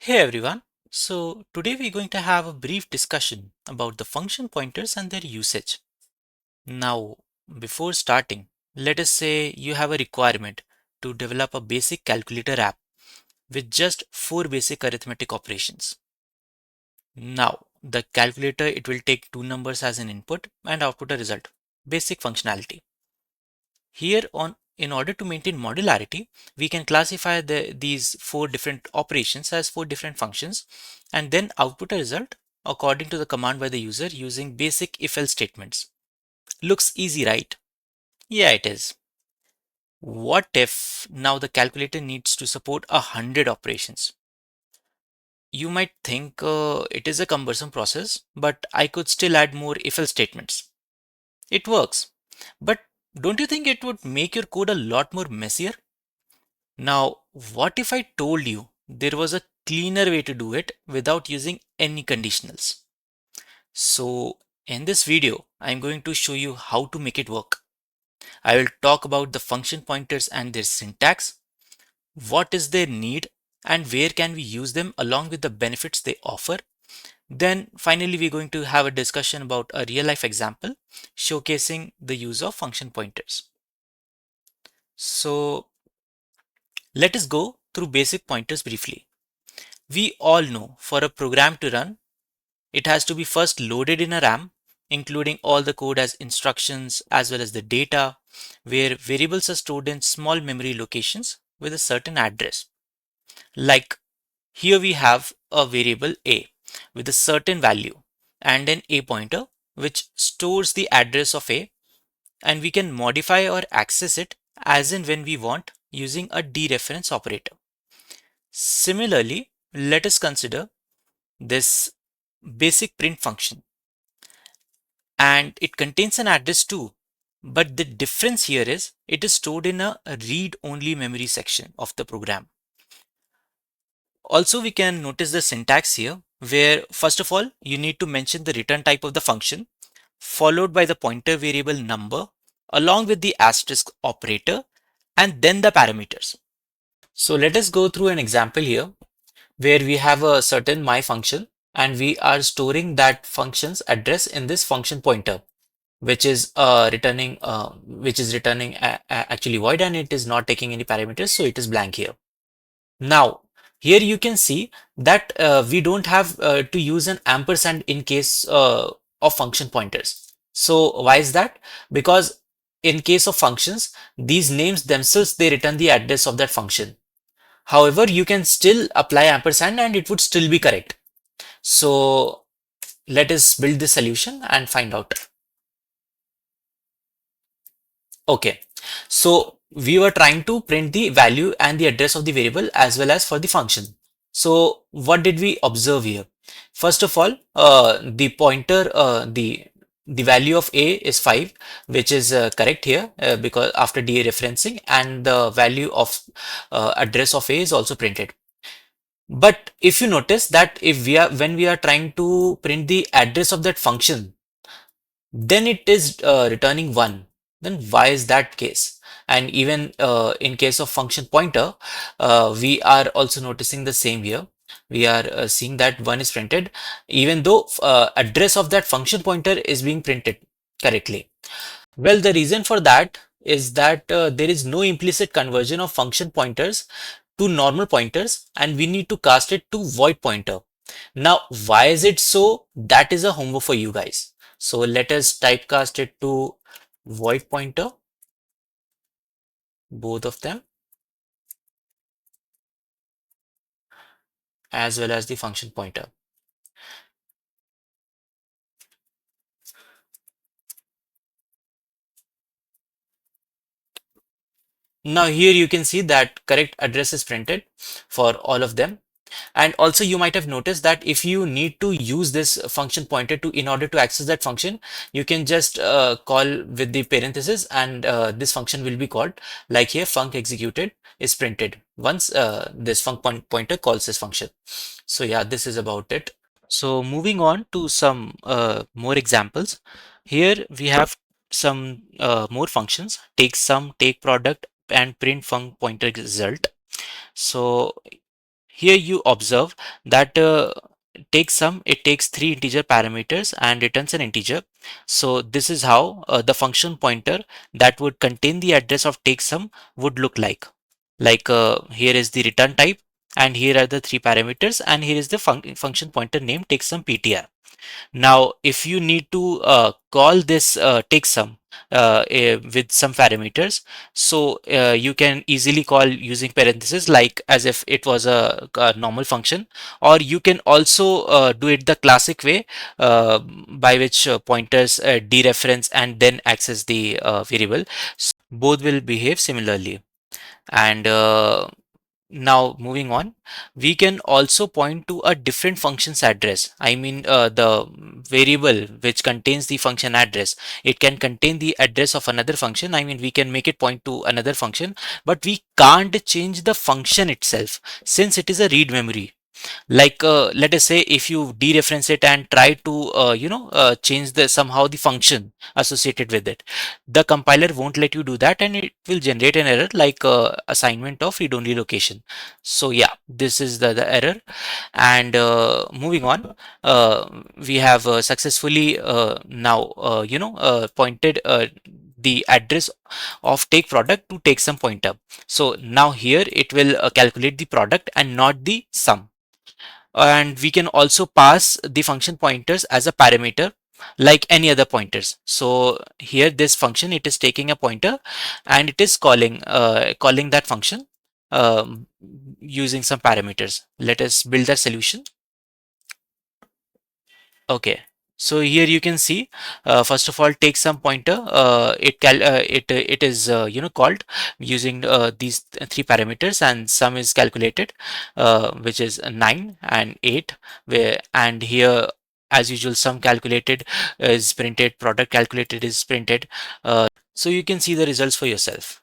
Hey everyone. So today we're going to have a brief discussion about the function pointers and their usage. Now, before starting, let us say you have a requirement to develop a basic calculator app with just four basic arithmetic operations. Now, the calculator, it will take two numbers as an input and output a result. Basic functionality. Here on, in order to maintain modularity, we can classify these four different operations as four different functions and then output a result according to the command by the user using basic if-else statements. Looks easy, right? Yeah, it is. What if now the calculator needs to support 100 operations? You might think it is a cumbersome process, but I could still add more if-else statements. It works, but don't you think it would make your code a lot more messier? Now, what if I told you there was a cleaner way to do it without using any conditionals? So, in this video, I'm going to show you how to make it work. I will talk about the function pointers and their syntax, what is their need, and where can we use them along with the benefits they offer. Then finally, we're going to have a discussion about a real life example showcasing the use of function pointers. So let us go through basic pointers briefly. We all know for a program to run, it has to be first loaded in a RAM, including all the code as instructions as well as the data, where variables are stored in small memory locations with a certain address. Like here we have a variable a with a certain value and an a pointer which stores the address of a, and we can modify or access it as in when we want using a dereference operator. Similarly, let us consider this basic print function, and it contains an address too, but the difference here is it is stored in a read-only memory section of the program. Also, we can notice the syntax here, where first of all you need to mention the return type of the function followed by the pointer variable number along with the asterisk operator and then the parameters. So let us go through an example here where we have a certain my function and we are storing that function's address in this function pointer, which is returning actually void, and it is not taking any parameters, so it is blank here. Now here you can see that we don't have to use an ampersand in case of function pointers. So why is that? Because in case of functions, these names themselves, they return the address of that function. However, you can still apply ampersand and it would still be correct. So let us build this solution and find out. Okay, so we were trying to print the value and the address of the variable as well as for the function. So what did we observe here? First of all, the pointer, the value of a is 5, which is correct here because after dereferencing, and the value of address of a is also printed. But if you notice that if we are when we are trying to print the address of that function, then it is returning 1. Then why is that case? And even in case of function pointer, we are also noticing the same here. We are seeing that 1 is printed even though address of that function pointer is being printed correctly. Well, the reason for that is that there is no implicit conversion of function pointers to normal pointers, and we need to cast it to void pointer. Now, why is it so? That is a homework for you guys. So let us typecast it to void pointer, both of them, as well as the function pointer. Now here you can see that correct address is printed for all of them. And also you might have noticed that if you need to use this function pointer to in order to access that function, you can just call with the parenthesis, and this function will be called. Like here, func executed is printed once this pointer calls this function. So yeah, this is about it. So moving on to some more examples. Here we have some more functions: take sum, take product, and print func pointer result. So Here you observe that it takes three integer parameters and returns an integer. So this is how the function pointer that would contain the address of take sum would look like. Here is the return type, and here are the three parameters, and here is the function pointer name take sum ptr. Now, if you need to call this take sum with some parameters, so you can easily call using parentheses like as if it was a normal function, or you can also do it the classic way by which pointers dereference and then access the variable. Both will behave similarly. And now moving on, we can also point to a different function's address. I mean, the variable which contains the function address, it can contain the address of another function. I mean, we can make it point to another function, but we can't change the function itself since it is a read memory. Let us say if you dereference it and try to change the somehow the function associated with it, the compiler won't let you do that, and it will generate an error like assignment of read only location. So yeah, this is the error. And moving on, we have successfully now pointed the address of take product to take sum pointer. So now here it will calculate the product and not the sum. And we can also pass the function pointers as a parameter like any other pointers. So here this function, it is taking a pointer and it is calling that function um, using some parameters. Let us build a solution. Okay, so here you can see, first of all, take some pointer. It is called using these three parameters, and sum is calculated, which is 9 and 8. Where and here, as usual, sum calculated is printed, product calculated is printed. So you can see the results for yourself.